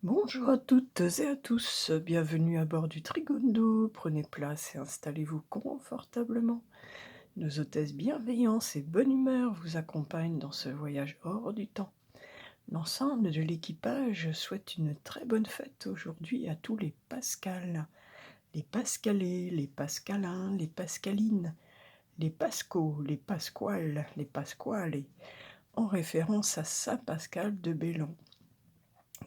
Bonjour à toutes et à tous, bienvenue à bord du Trigondo. Prenez place et installez-vous confortablement. Nos hôtesses bienveillance et bonne humeur vous accompagnent dans ce voyage hors du temps. L'ensemble de l'équipage souhaite une très bonne fête aujourd'hui à tous les Pascals, les Pascalais, les Pascalins, les Pascalines, les Pascaux, les Pasquales, les Pasquales, en référence à saint Pascal de Bélon,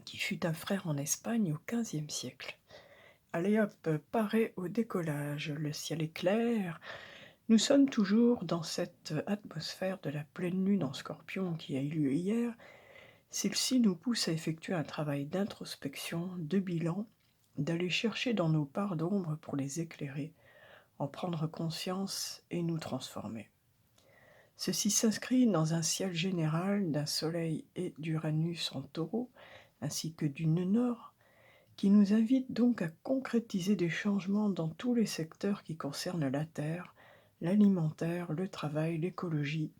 qui fut un frère en Espagne au XVe siècle. Allez hop, paré au décollage, le ciel est clair. Nous sommes toujours dans cette atmosphère de la pleine lune en Scorpion qui a eu lieu hier. Celle-ci nous pousse à effectuer un travail d'introspection, de bilan, d'aller chercher dans nos parts d'ombre pour les éclairer, en prendre conscience et nous transformer. Ceci s'inscrit dans un ciel général d'un soleil et d'Uranus en taureau, ainsi que d'une nord, qui nous invite donc à concrétiser des changements dans tous les secteurs qui concernent la Terre, l'alimentaire, le travail, l'écologie,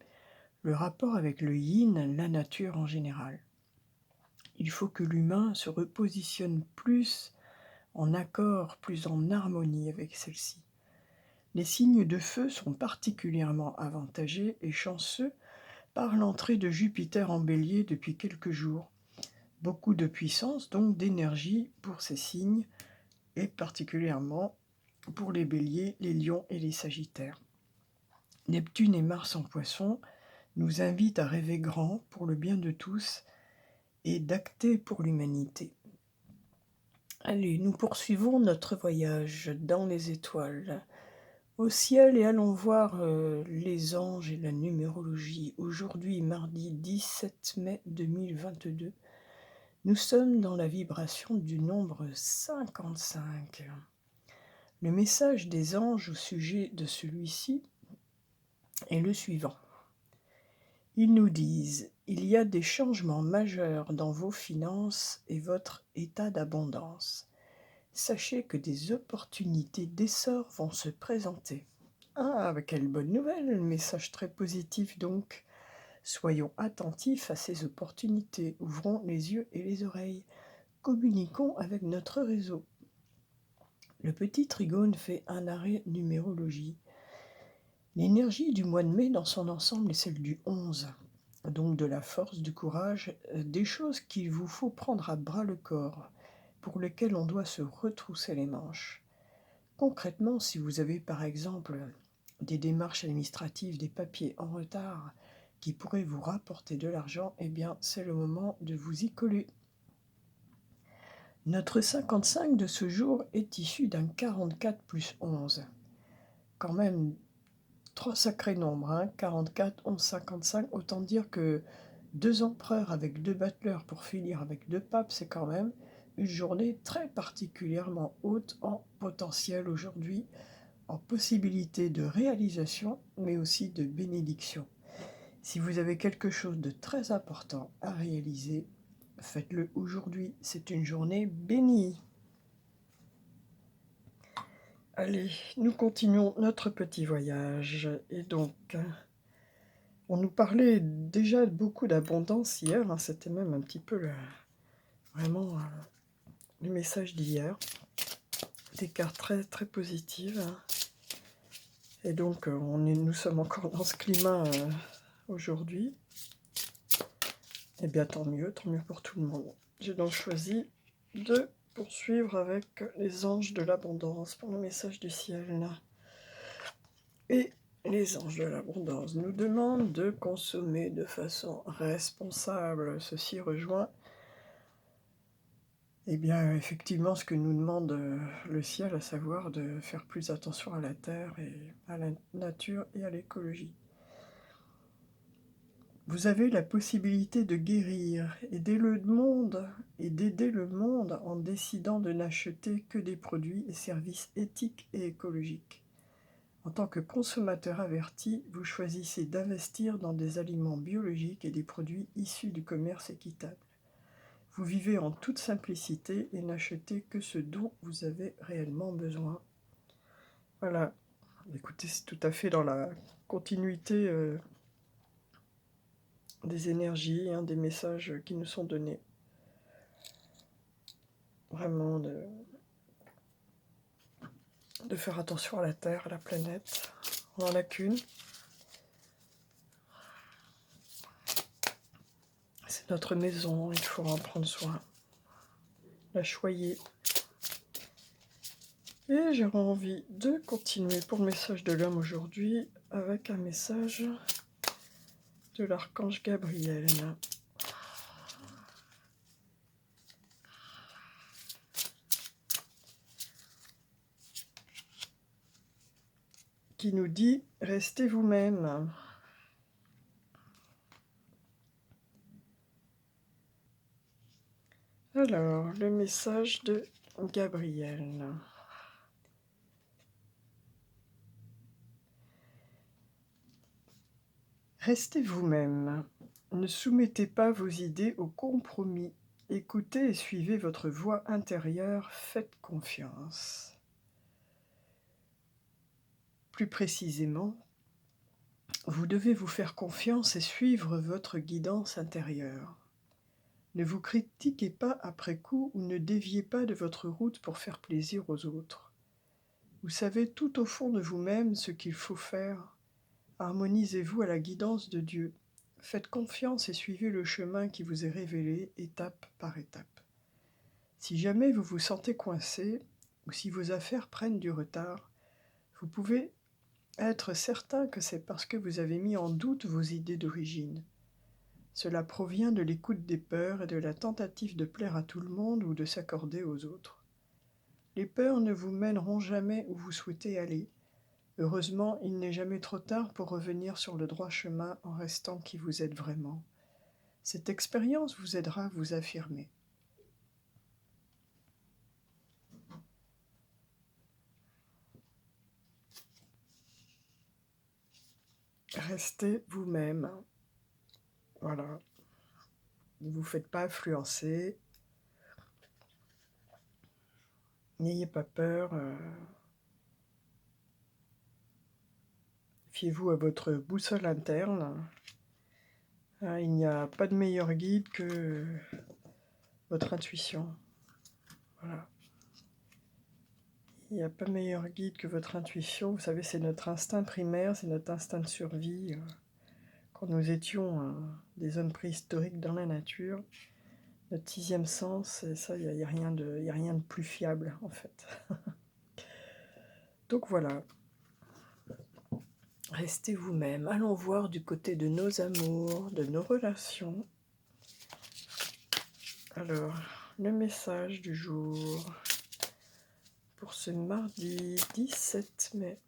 le rapport avec le yin, la nature en général. Il faut que l'humain se repositionne plus en accord, plus en harmonie avec celle-ci. Les signes de feu sont particulièrement avantagés et chanceux par l'entrée de Jupiter en Bélier depuis quelques jours. Beaucoup de puissance, donc d'énergie pour ces signes, et particulièrement pour les béliers, les lions et les sagittaires. Neptune et Mars en poisson nous invitent à rêver grand pour le bien de tous et d'acter pour l'humanité. Allez, nous poursuivons notre voyage dans les étoiles, au ciel, et allons voir les anges et la numérologie. Aujourd'hui, mardi 17 mai 2022, nous sommes dans la vibration du nombre 55. Le message des anges au sujet de celui-ci est le suivant. Ils nous disent: il y a des changements majeurs dans vos finances et votre état d'abondance. Sachez que des opportunités d'essor vont se présenter. Ah, quelle bonne nouvelle, message très positif donc. Soyons attentifs à ces opportunités, ouvrons les yeux et les oreilles, communiquons avec notre réseau. Le petit trigone fait un arrêt numérologie. L'énergie du mois de mai dans son ensemble est celle du 11, donc de la force, du courage, des choses qu'il vous faut prendre à bras le corps, pour lesquelles on doit se retrousser les manches. Concrètement, si vous avez par exemple des démarches administratives, des papiers en retard qui pourraient vous rapporter de l'argent, eh bien c'est le moment de vous y coller. Notre 55 de ce jour est issu d'un 44 plus 11. Quand même, trois sacrés nombres, hein, 44, 11, 55, autant dire que 2 empereurs avec 2 battleurs pour finir avec 2 papes, c'est quand même une journée très particulièrement haute en potentiel aujourd'hui, en possibilité de réalisation, mais aussi de bénédiction. Si vous avez quelque chose de très important à réaliser, faites-le aujourd'hui, c'est une journée bénie. Allez, nous continuons notre petit voyage, et donc... on nous parlait déjà beaucoup d'abondance hier, hein, c'était même un petit peu vraiment le message d'hier, des cartes très, très positives. Hein. Et donc nous sommes encore dans ce climat aujourd'hui. Et bien tant mieux pour tout le monde. J'ai donc choisi de poursuivre avec les anges de l'abondance pour le message du ciel. Et les anges de l'abondance nous demandent de consommer de façon responsable. Ceci rejoint effectivement ce que nous demande le ciel, à savoir de faire plus attention à la terre et à la nature et à l'écologie. Vous avez la possibilité de guérir et d'aider le monde en décidant de n'acheter que des produits et services éthiques et écologiques. En tant que consommateur averti, vous choisissez d'investir dans des aliments biologiques et des produits issus du commerce équitable. Vous vivez en toute simplicité et n'achetez que ce dont vous avez réellement besoin. Voilà, écoutez, c'est tout à fait dans la continuité des énergies, des messages qui nous sont donnés. vraiment de faire attention à la Terre, à la planète. On n'en a qu'une. C'est notre maison, il faut en prendre soin, la choyer. Et j'aurais envie de continuer pour le message de l'homme aujourd'hui avec un message de l'archange Gabriel, qui nous dit « Restez vous-même ». Alors, le message de Gabriel. Restez vous-même. Ne soumettez pas vos idées au compromis. Écoutez et suivez votre voix intérieure. Faites confiance. Plus précisément, vous devez vous faire confiance et suivre votre guidance intérieure. Ne vous critiquez pas après coup ou ne déviez pas de votre route pour faire plaisir aux autres. Vous savez tout au fond de vous-même ce qu'il faut faire. Harmonisez-vous à la guidance de Dieu. Faites confiance et suivez le chemin qui vous est révélé étape par étape. Si jamais vous vous sentez coincé ou si vos affaires prennent du retard, vous pouvez être certain que c'est parce que vous avez mis en doute vos idées d'origine. Cela provient de l'écoute des peurs et de la tentative de plaire à tout le monde ou de s'accorder aux autres. Les peurs ne vous mèneront jamais où vous souhaitez aller. Heureusement, il n'est jamais trop tard pour revenir sur le droit chemin en restant qui vous êtes vraiment. Cette expérience vous aidera à vous affirmer. Restez vous-même. Voilà. Ne vous faites pas influencer. N'ayez pas peur. Fiez-vous à votre boussole interne. Il n'y a pas de meilleur guide que votre intuition. Voilà. Il n'y a pas meilleur guide que votre intuition. Vous savez, c'est notre instinct primaire, c'est notre instinct de survie. Quand nous étions des hommes préhistoriques dans la nature, notre sixième sens, et ça, il n'y a rien de plus fiable, en fait. Donc voilà. Restez vous-même. Allons voir du côté de nos amours, de nos relations. Alors, le message du jour pour ce mardi 17 mai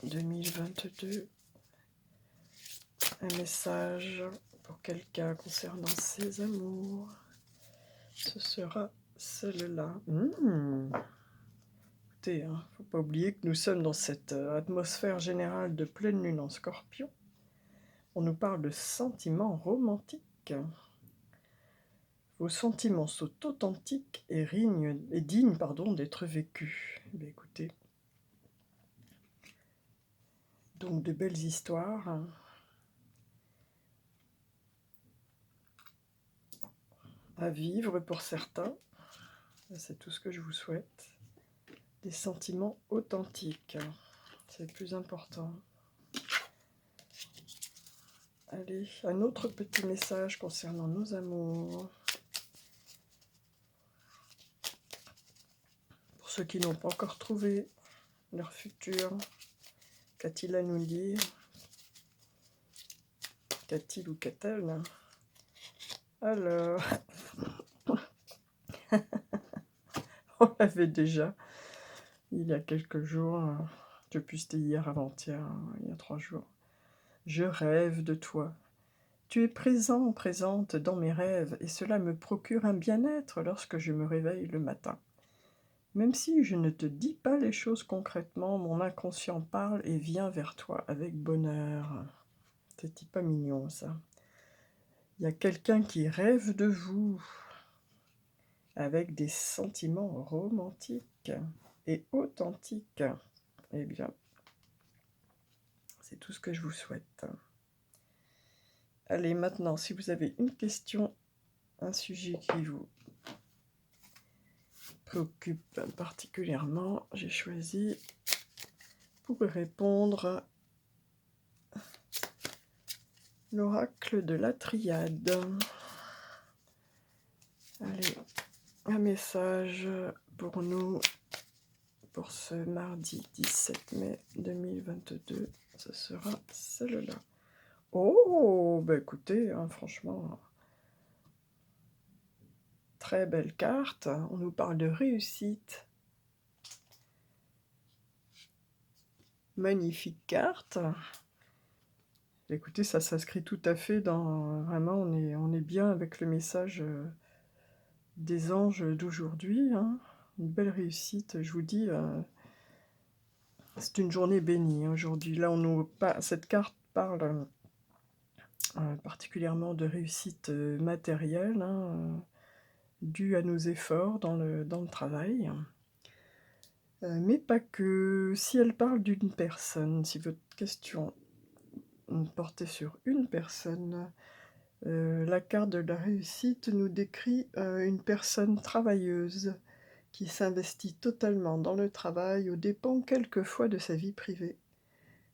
2022. Un message pour quelqu'un concernant ses amours. Ce sera celle-là. Écoutez, faut pas oublier que nous sommes dans cette atmosphère générale de pleine lune en Scorpion. On nous parle de sentiments romantiques. Vos sentiments sont authentiques et dignes d'être vécus. Mais écoutez, donc de belles histoires. À vivre pour certains. C'est tout ce que je vous souhaite. Des sentiments authentiques. C'est le plus important. Allez, un autre petit message concernant nos amours. Pour ceux qui n'ont pas encore trouvé leur futur, qu'a-t-il à nous dire? Qu'a-t-il ou qu'a-t-elle? Alors, on l'avait déjà il y a quelques jours, depuis c'était hier, avant-hier, il y a 3 jours. Je rêve de toi. Tu es présente dans mes rêves, et cela me procure un bien-être lorsque je me réveille le matin. Même si je ne te dis pas les choses concrètement, mon inconscient parle et vient vers toi avec bonheur. C'est pas mignon, ça. Il y a quelqu'un qui rêve de vous, avec des sentiments romantiques et authentiques. Eh bien, c'est tout ce que je vous souhaite. Allez, maintenant, si vous avez une question, un sujet qui vous préoccupe particulièrement, j'ai choisi pour répondre l'oracle de la triade. Allez, un message pour nous pour ce mardi 17 mai 2022. Ce sera celle-là. Oh, bah écoutez, hein, franchement, très belle carte. On nous parle de réussite. Magnifique carte. Écoutez, ça s'inscrit tout à fait dans... Vraiment, on est bien avec le message des anges d'aujourd'hui. Hein. Une belle réussite, je vous dis. C'est une journée bénie hein, aujourd'hui. Là, cette carte parle particulièrement de réussite matérielle, hein, due à nos efforts dans le travail. Mais pas que. Si elle parle d'une personne, si votre question portait sur une personne, la carte de la réussite nous décrit une personne travailleuse qui s'investit totalement dans le travail aux dépens quelquefois de sa vie privée.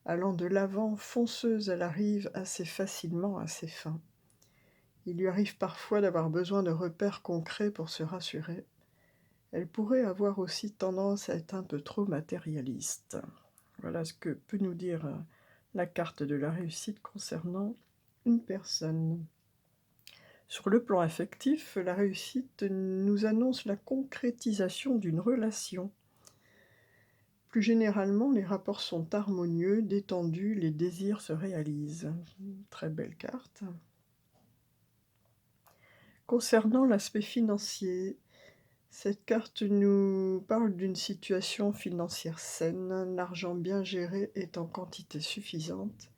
Allant de l'avant, fonceuse, elle arrive assez facilement à ses fins. Il lui arrive parfois d'avoir besoin de repères concrets pour se rassurer. Elle pourrait avoir aussi tendance à être un peu trop matérialiste. Voilà ce que peut nous dire la carte de la réussite concernant une personne. Sur le plan affectif, la réussite nous annonce la concrétisation d'une relation. Plus généralement, les rapports sont harmonieux, détendus, les désirs se réalisent. Très belle carte. Concernant l'aspect financier, cette carte nous parle d'une situation financière saine, l'argent bien géré est en quantité suffisante.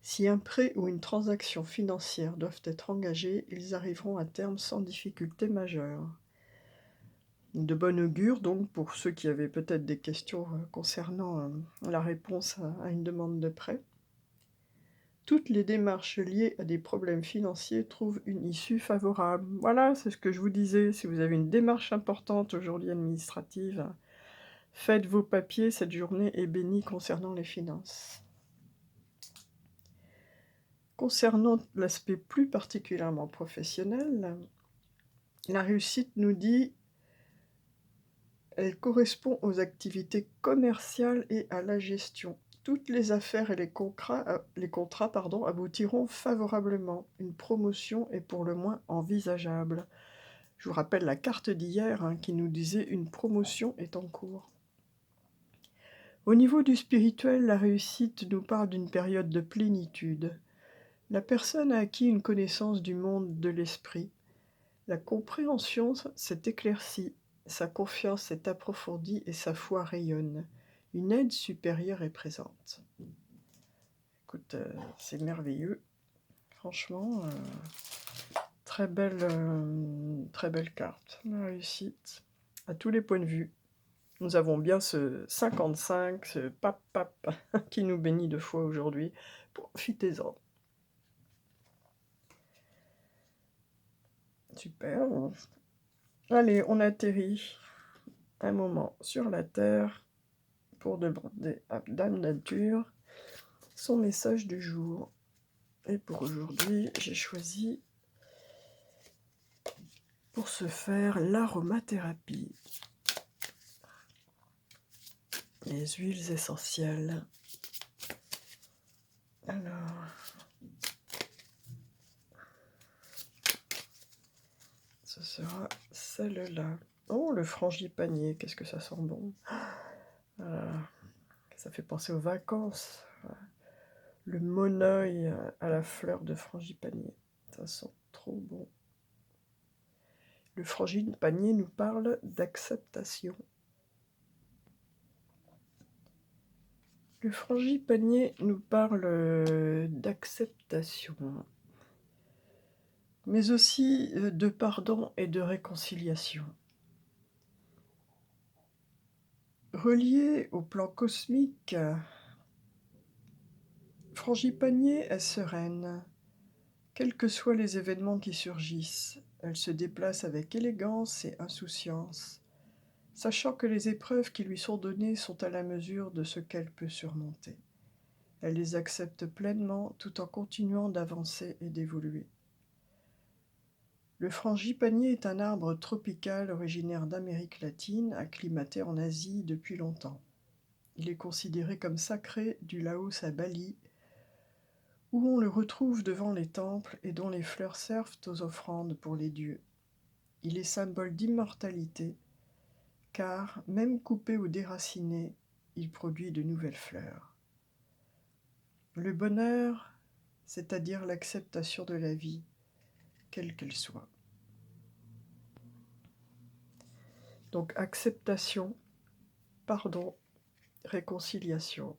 Si un prêt ou une transaction financière doivent être engagés, ils arriveront à terme sans difficulté majeure. De bon augure donc pour ceux qui avaient peut-être des questions concernant la réponse à une demande de prêt. Toutes les démarches liées à des problèmes financiers trouvent une issue favorable. Voilà, c'est ce que je vous disais. Si vous avez une démarche importante aujourd'hui administrative, faites vos papiers. Cette journée est bénie concernant les finances. Concernant l'aspect plus particulièrement professionnel, la réussite nous dit elle correspond aux activités commerciales et à la gestion. Toutes les affaires et les contrats aboutiront favorablement. Une promotion est pour le moins envisageable. Je vous rappelle la carte d'hier hein, qui nous disait une promotion est en cours. Au niveau du spirituel, la réussite nous parle d'une période de plénitude. La personne a acquis une connaissance du monde de l'esprit. La compréhension s'est éclaircie, sa confiance s'est approfondie et sa foi rayonne. Une aide supérieure est présente. Écoute, c'est merveilleux. Franchement, très belle carte. La réussite, à tous les points de vue. Nous avons bien ce 55, ce pap qui nous bénit de foi aujourd'hui. Profitez-en. Super. Allez, on atterrit un moment sur la Terre pour demander à Dame Nature son message du jour. Et pour aujourd'hui, j'ai choisi pour ce faire l'aromathérapie. Les huiles essentielles. Alors, ce sera celle-là. Oh, le frangipanier, qu'est-ce que ça sent bon. Ça fait penser aux vacances. Le monoeil à la fleur de frangipanier. Ça sent trop bon. Le frangipanier nous parle d'acceptation. Le frangipanier nous parle d'acceptation, mais aussi de pardon et de réconciliation. Relié au plan cosmique, Frangipanier est sereine. Quels que soient les événements qui surgissent, elle se déplace avec élégance et insouciance. sachant que les épreuves qui lui sont données sont à la mesure de ce qu'elle peut surmonter. Elle les accepte pleinement tout en continuant d'avancer et d'évoluer. Le frangipanier est un arbre tropical originaire d'Amérique latine, acclimaté en Asie depuis longtemps. Il est considéré comme sacré du Laos à Bali, où on le retrouve devant les temples et dont les fleurs servent aux offrandes pour les dieux. Il est symbole d'immortalité, car, même coupé ou déraciné, il produit de nouvelles fleurs. Le bonheur, c'est-à-dire l'acceptation de la vie, quelle qu'elle soit. Donc acceptation, pardon, réconciliation.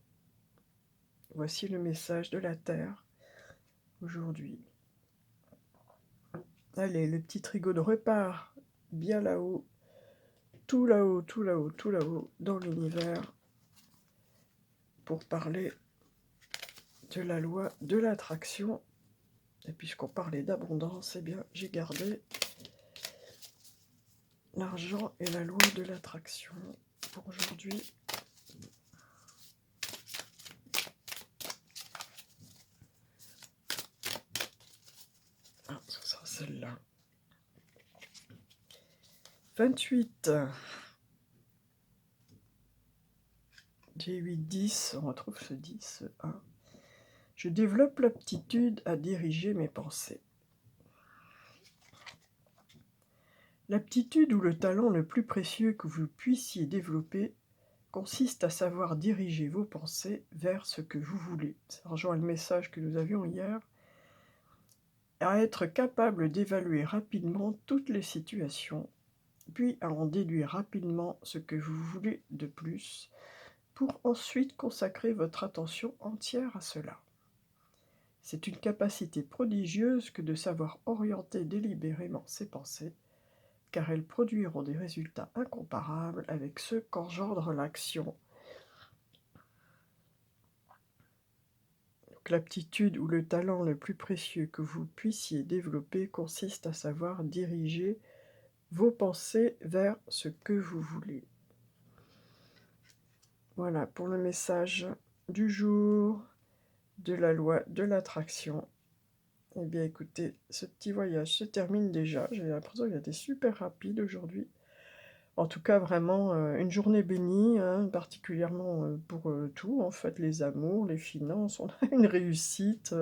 Voici le message de la Terre aujourd'hui. Allez, le petit trigone repart bien là-haut, tout là-haut, tout là-haut, tout là-haut, dans l'univers, pour parler de la loi de l'attraction. Et puisqu'on parlait d'abondance, eh bien, j'ai gardé l'argent et la loi de l'attraction pour aujourd'hui. Ah, ce sera celle-là. 28. G8, 10, on retrouve ce 10, 1. Je développe l'aptitude à diriger mes pensées. L'aptitude ou le talent le plus précieux que vous puissiez développer consiste à savoir diriger vos pensées vers ce que vous voulez. Ça rejoint le message que nous avions hier. À être capable d'évaluer rapidement toutes les situations, puis à en déduire rapidement ce que vous voulez de plus, pour ensuite consacrer votre attention entière à cela. C'est une capacité prodigieuse que de savoir orienter délibérément ses pensées, car elles produiront des résultats incomparables avec ceux qu'engendre l'action. L'aptitude ou le talent le plus précieux que vous puissiez développer consiste à savoir diriger vos pensées vers ce que vous voulez. Voilà pour le message du jour de la loi de l'attraction. Eh bien écoutez, ce petit voyage se termine déjà. J'ai l'impression qu'il a été super rapide aujourd'hui. En tout cas, vraiment une journée bénie, hein, particulièrement pour tout, en fait, les amours, les finances, on a une réussite,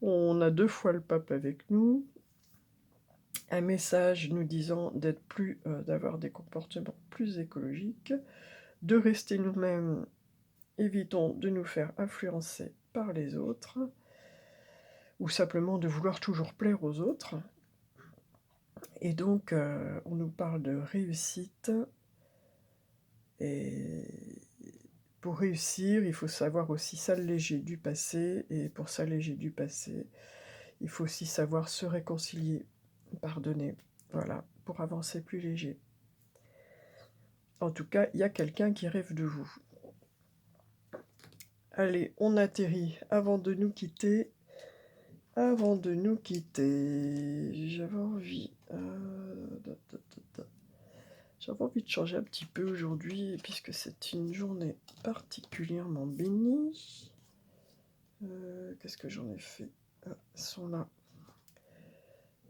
on a 2 fois le pape avec nous, un message nous disant d'avoir des comportements plus écologiques, de rester nous-mêmes, évitons de nous faire influencer par les autres, ou simplement de vouloir toujours plaire aux autres. Et donc, on nous parle de réussite, et pour réussir, il faut savoir aussi s'alléger du passé, et pour s'alléger du passé, il faut aussi savoir se réconcilier, pardonner, voilà, pour avancer plus léger. En tout cas, il y a quelqu'un qui rêve de vous. Allez, on atterrit avant de nous quitter. J'avais envie... J'avais envie de changer un petit peu aujourd'hui, puisque c'est une journée particulièrement bénie. Qu'est-ce que j'en ai fait? Ah, ils sont là.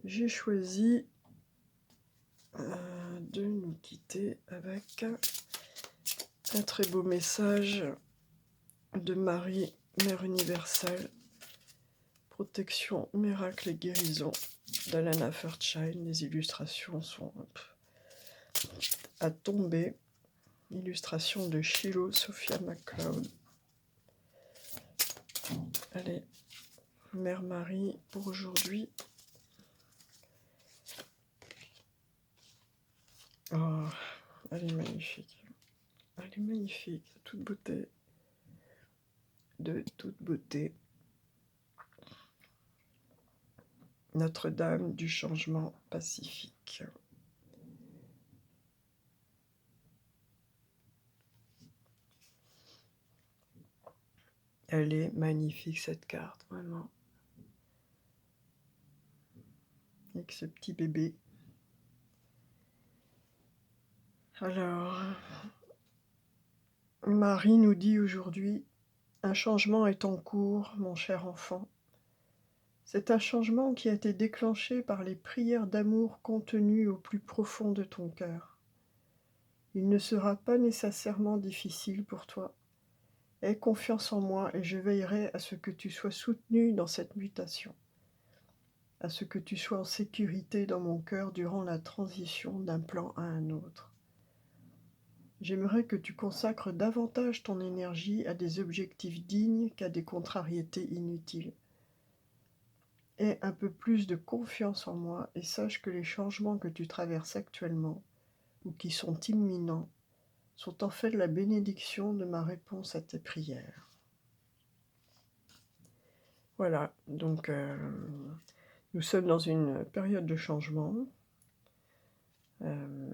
J'ai choisi de nous quitter avec un très beau message de Marie, Mère universelle, protection, miracle et guérison, d'Alana Fairchild. Les illustrations sont à tomber. Illustration de Shiloh Sophia McCloud. Allez, Mère Marie pour aujourd'hui. Oh, elle est magnifique. Elle est magnifique, de toute beauté. De toute beauté. Notre-Dame du changement pacifique. Elle est magnifique cette carte, vraiment. Avec ce petit bébé. Alors, Marie nous dit aujourd'hui: «Un changement est en cours, mon cher enfant. C'est un changement qui a été déclenché par les prières d'amour contenues au plus profond de ton cœur. Il ne sera pas nécessairement difficile pour toi. Aie confiance en moi et je veillerai à ce que tu sois soutenu dans cette mutation, à ce que tu sois en sécurité dans mon cœur durant la transition d'un plan à un autre. J'aimerais que tu consacres davantage ton énergie à des objectifs dignes qu'à des contrariétés inutiles. Aie un peu plus de confiance en moi et sache que les changements que tu traverses actuellement, ou qui sont imminents, sont en fait la bénédiction de ma réponse à tes prières. » Voilà, donc nous sommes dans une période de changement.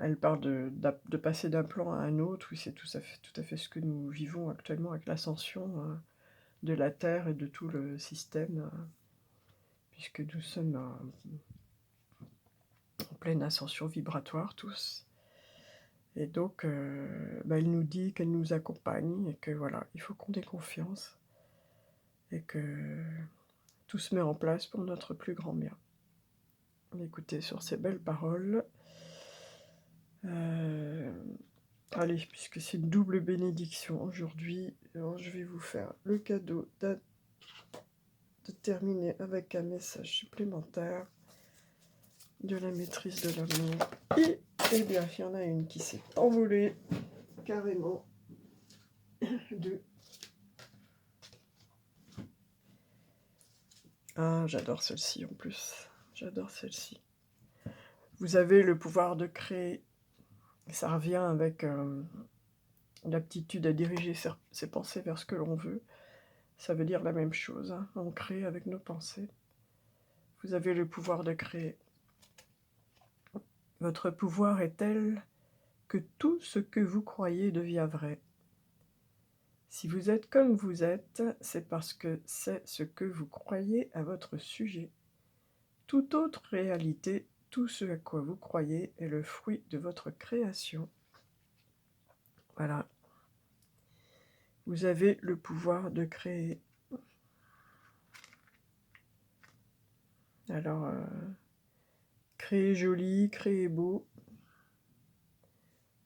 Elle parle de passer d'un plan à un autre, oui, c'est tout à fait ce que nous vivons actuellement avec l'ascension de la Terre et de tout le système, puisque nous sommes en pleine ascension vibratoire tous. Et donc, elle nous dit qu'elle nous accompagne et que voilà, il faut qu'on ait confiance et que tout se met en place pour notre plus grand bien. Écoutez, sur ces belles paroles, allez, puisque c'est une double bénédiction aujourd'hui, alors je vais vous faire le cadeau de terminer avec un message supplémentaire de la maîtrise de l'amour. Et, eh bien, il y en a une qui s'est envolée, carrément. Deux. Ah, j'adore celle-ci en plus. J'adore celle-ci. Vous avez le pouvoir de créer. Ça revient avec l'aptitude à diriger ses pensées vers ce que l'on veut. Ça veut dire la même chose, hein. On crée avec nos pensées. Vous avez le pouvoir de créer. Votre pouvoir est tel que tout ce que vous croyez devient vrai. Si vous êtes comme vous êtes, c'est parce que c'est ce que vous croyez à votre sujet. Toute autre réalité, tout ce à quoi vous croyez est le fruit de votre création. Voilà. Vous avez le pouvoir de créer. Alors, créer joli, créer beau,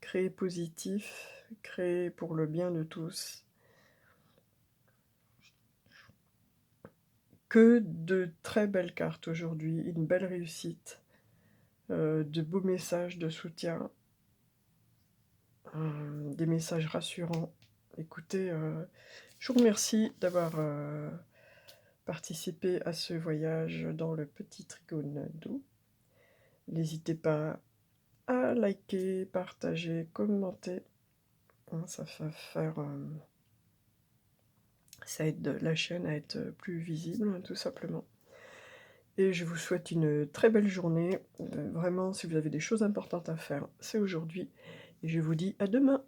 créer positif, créer pour le bien de tous. Que de très belles cartes aujourd'hui, une belle réussite, de beaux messages de soutien, des messages rassurants. Écoutez, je vous remercie d'avoir participé à ce voyage dans le petit trigone doux. N'hésitez pas à liker, partager, commenter. Hein, ça va faire... ça aide la chaîne à être plus visible, tout simplement. Et je vous souhaite une très belle journée. Vraiment, si vous avez des choses importantes à faire, c'est aujourd'hui. Et je vous dis à demain.